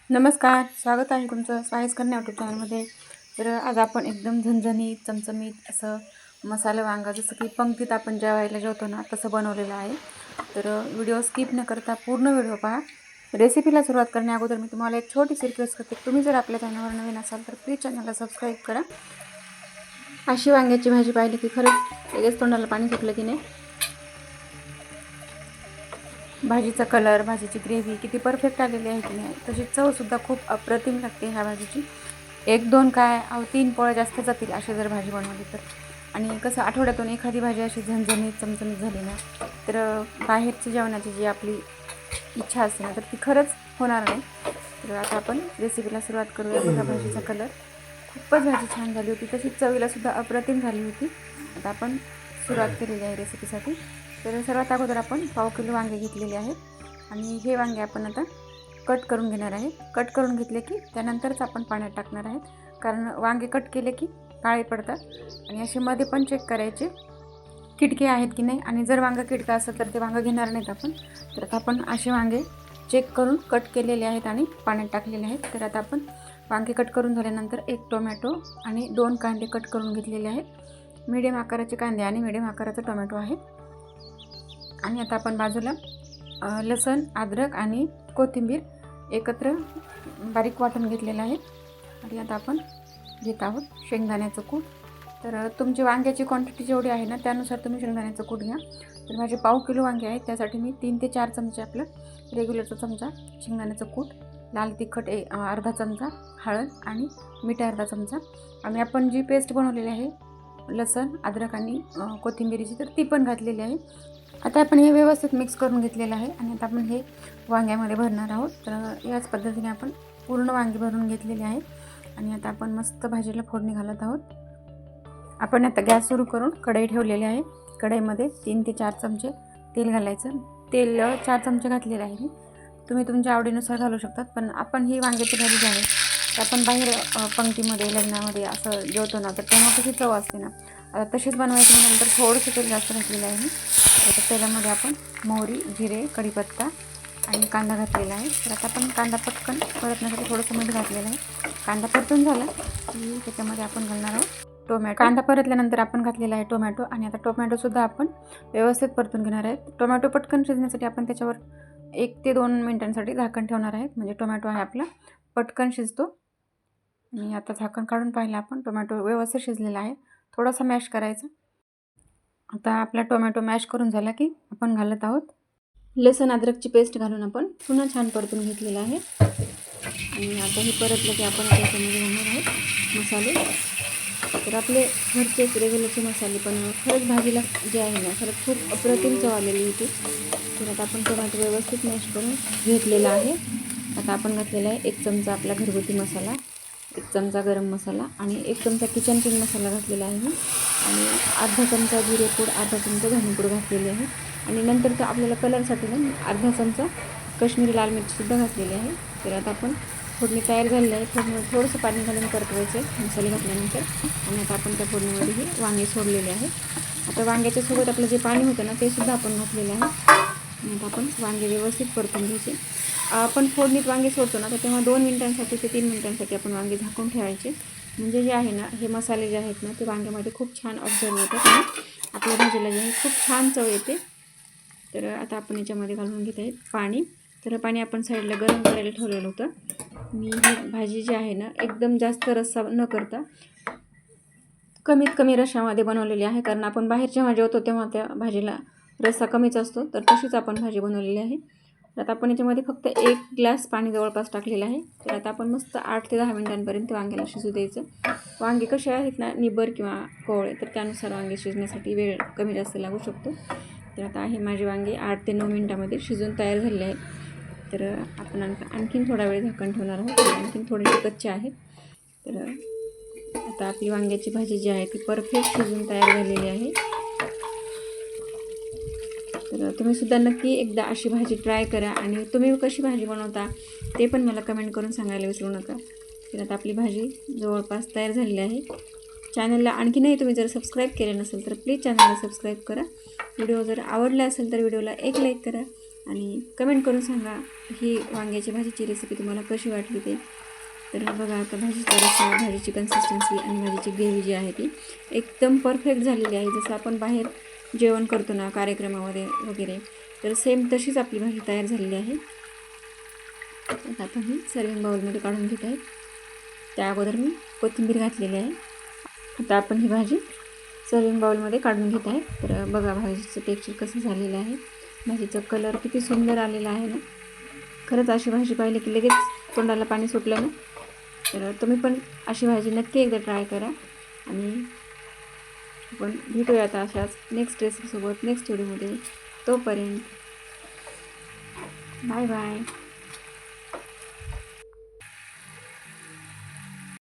नमस्कार, स्वागत आहे तुमचं स्वाईस कन्या यूट्यूब चॅनलमध्ये. तर आज आपण एकदम झणझणीत चमचमीत असं मसाला वांगा, जसं की पंक्तीत आपण जेवायला जेवतो ना तसं बनवलेलं आहे. तर व्हिडिओ स्किप न करता पूर्ण व्हिडिओ पहा. रेसिपीला सुरुवात करण्या अगोदर मी तुम्हाला एक छोटीशी रिक्वेस्ट करते, तुम्ही जर आपल्या चॅनलवर नवीन असाल तर प्लीज चॅनलला सबस्क्राईब करा. अशी वांग्याची भाजी पाहिली की खरंच लगेच तोंडाला पाणी सुटलं की नाही. भाजीचा कलर, भाजीची ग्रेव्ही किती परफेक्ट आलेली आहे की नाही, तशी चवसुद्धा खूप अप्रतिम लागते ह्या भाजीची. 1-2 काय 3 पोळ्या जास्त जातील अशी जर भाजी बनवली तर. आणि कसं आठवड्यातून एखादी भाजी अशी झणझणीत चमचमीत झाली ना तर बाहेरची जेवणाची जी आपली इच्छा असते ना तर ती खरंच होणार नाही. तर आता आपण रेसिपीला सुरुवात करूया. बघा, भाजीचा कलर खूपच भाजी छान झाली होती, तशीच चवीलासुद्धा अप्रतिम झाली होती. आता आपण सुरुवात केलेली आहे रेसिपीसाठी. तर सर्वात अगोदर आपण 1/2 किलो वांगे घेतलेले आहेत आणि हे वांगे आपण आता कट करून घेणार आहे. कट करून घेतले की त्यानंतरच आपण पाण्यात टाकणार आहेत, कारण वांगे कट केले की काळे पडतात. आणि असे मध्ये पण चेक करायचे किडके आहेत की नाही, आणि जर वांगं किडका असेल तर ते वांगं घेणार नाहीत आपण. तर आता आपण असे वांगे चेक करून कट केलेले आहेत आणि पाण्यात टाकलेले आहेत. तर आता आपण वांगे कट करून झाल्यानंतर 1 टोमॅटो आणि 2 कांदे कट करून घेतलेले आहेत. मीडियम आकाराचे कांदे आणि मीडियम आकाराचा टोमॅटो आहे. आणि आता आपण बाजूला लसण, अद्रक आणि कोथिंबीर एकत्र बारीक वाटून घेतलेलं आहे. आणि आता आपण घेत आहोत शेंगदाण्याचं कूट. तर तुमची वांग्याची क्वांटिटी जेवढी आहे ना त्यानुसार तुम्ही शेंगदाण्याचं कूट घ्या. तर माझे 1/2 किलो वांगे आहेत, त्यासाठी मी 3 ते 4 चमचे आपलं रेग्युलरचा चमचा शेंगदाण्याचं कूट, लाल तिखट अर्धा चमचा, हळद आणि मीठ अर्धा चमचा, आणि आपण जी पेस्ट बनवलेली आहे लसण, अद्रक आणि कोथिंबीरीची तर ती पण घातलेली आहे. आता आपण हे व्यवस्थित मिक्स करून घेतलेलं आहे आणि आता आपण हे वांग्यामध्ये भरणार आहोत. तर याच पद्धतीने आपण पूर्ण वांगी भरून घेतलेली आहे आणि आता आपण मस्त भाजीला फोडणी घालत आहोत. आपण आता गॅस सुरू करून कढई ठेवलेली आहे. कढईमध्ये 3 ते 4 चमचे तेल घालायचं. तेल 4 चमचे घातलेलं आहे मी, तुम्ही तुमच्या आवडीनुसार घालू शकतात. पण आपण ही वांग्याची भाजी जी आहे तर आपण बाहेर पंक्तीमध्ये, लग्नामध्ये असं जेवतो ना तर तेव्हा कशी चव असते ना, तशीच बनवायची नंतर थोडंसं तेल जास्त घातलेलं आहे मी. आता तेलामध्ये आपण मोहरी, जिरे, कढीपत्ता आणि कांदा घातलेला आहे. तर आता आपण कांदा पटकन परतण्यासाठी थोडंसं मीठ घातलेलं आहे. कांदा परतून झाला की त्याच्यामध्ये आपण घालणार आहोत टोमॅटो. कांदा परतल्यानंतर आपण घातलेला आहे टोमॅटो, आणि आता टोमॅटोसुद्धा आपण व्यवस्थित परतून घेणार आहेत. टोमॅटो पटकन शिजण्यासाठी आपण त्याच्यावर 1 ते 2 मिनिटांसाठी झाकण ठेवणार आहेत, म्हणजे टोमॅटो आहे आपला पटकन शिजतो. आणि आता झाकण काढून पाहिलं आपण, टोमॅटो व्यवस्थित शिजलेला आहे. थोडासा मॅश करायचा. आता आपला टोमॅटो मॅश करून झाला की आपण घालत आहोत लसण अद्रकची पेस्ट घालून आपण पुन्हा छान परतून घेतलेलं आहे. आणि आता हे परतलं की आपण त्याच्यामध्ये घालणार आहोत मसाले. तर आपले घरचेच रेग्युलरचे मसाले, पण खरंच भाजीला जे आहे ना खरंच खूप अप्रतिम चव आलेली होती. तर आता आपण टोमॅटो व्यवस्थित मॅश करून घेतलेला आहे. आता आपण घातलेला आहे 1 चमचा आपला घरगुती मसाला, 1 चमचा गरम मसाला आणि 1 चमचा किचन किंग मसाला घातलेला आहे मी, आणि अर्धा चमचा जिरे पूड, अर्धा चमचा धने पूड घातलेली आहे. आणि नंतर तर आपल्याला कलरसाठी ना अर्धा चमचा काश्मीरी लाल मिरचीसुद्धा घातलेली आहे. तर आता आपण फोडणी तयार झालेली आहे. फोडणीवर थोडंसं पाणी घालून परतवायचं मसाले घातल्यानंतर. आणि आता आपण त्या फोडणीमध्ये हे वांगे सोडलेले आहे. आता वांग्याच्या सोबत आपलं जे पाणी होतं ना ते सुद्धा आपण घातलेलं आहे. आणि आता आपण वांगे व्यवस्थित परतून घ्यायचे. आपण फोडणीत वांगे सोडतो ना तर तेव्हा 2 मिनिटांसाठी ते 3 मिनिटांसाठी आपण वांगे झाकून ठेवायचे, म्हणजे जे आहे ना हे मसाले जे आहेत ना ते वांग्यामध्ये खूप छान ऑब्झर्व होतात आणि आपल्या भाजीला जे आहे खूप छान चव येते. तर आता आपण याच्यामध्ये घालून घेत आहेत पाणी. तर पाणी आपण साईडला गरम करायला ठेवलेलं होतं. मी ही भाजी जी आहे ना एकदम जास्त रस्सा न करता कमीत कमी रश्शामध्ये बनवलेली आहे, कारण आपण बाहेर जेव्हा जेवतो तेव्हा त्या भाजीला रस्सा कमीच असतो. तर तशीच आपण भाजी बनवलेली आहे. तर आता आपण याच्यामध्ये फक्त 1 ग्लास पाणी जवळपास टाकलेलं आहे. तर आता आपण मस्त 8 ते 10 मिनिटांपर्यंत वांग्याला शिजू द्यायचं. वांगे कसे आहेत ना निबर किंवा कोवळे, तर त्यानुसार वांगे शिजण्यासाठी वेळ कमी जास्त लागू शकतो. तर आता आहे माझे वांगे 8 ते 9 मिनिटामध्ये शिजून तयार झालेले आहेत. तर आपण आणखीन थोडा वेळ झाकण ठेवणार आहोत, आणखीन थोडेसे कच्चे आहेत. तर आता आपली वांग्याची भाजी जी आहे ती परफेक्ट शिजून तयार झालेली आहे. तर तुम्हीसुद्धा नक्की एकदा अशी भाजी ट्राय करा, आणि तुम्ही कशी भाजी बनवता ते पण मला कमेंट करून सांगायला विसरू नका. तर आता आपली भाजी जवळपास तयार झालेली आहे. चॅनलला आणखीनही तुम्ही जर सबस्क्राईब केले नसेल तर प्लीज चॅनलला सबस्क्राईब करा. व्हिडिओ जर आवडला असेल तर व्हिडिओला एक लाईक करा, आणि कमेंट करून सांगा ही वांग्याची भाजीची रेसिपी तुम्हाला कशी वाटली ते. तर बघा आता भाजीचा रस्सा, भाजीची कन्सिस्टन्सी आणि भाजीची ग्रेव्ही जी आहे ती एकदम परफेक्ट झालेली आहे. जसं आपण बाहेर जेवण करतो ना कार्यक्रमामध्ये वगैरे, तर सेम तशीच आपली भाजी तयार झालेली आहे. आता ही सर्विंग बाउलमध्ये काढून घेत आहे. त्या अगोदर मी कोथिंबीर घातलेली आहे. आता आपण ही भाजी सर्विंग बाउलमध्ये काढून घेत आहे. तर बघा भाजीचं टेक्स्चर कसं झालेलं आहे, भाजीचा कलर किती सुंदर आलेला आहे ना. खरंच अशी भाजी पाहिली की लगेच तोंडाला पाणी सुटलं ना. तर तुम्ही पण अशी भाजी नक्की एकदा ट्राय करा. आणि आपण भेटूया आता अशाच नेक्स्ट रेसिपीसोबत नेक्स्ट व्हिडिओमध्ये. तोपर्यंत बाय बाय.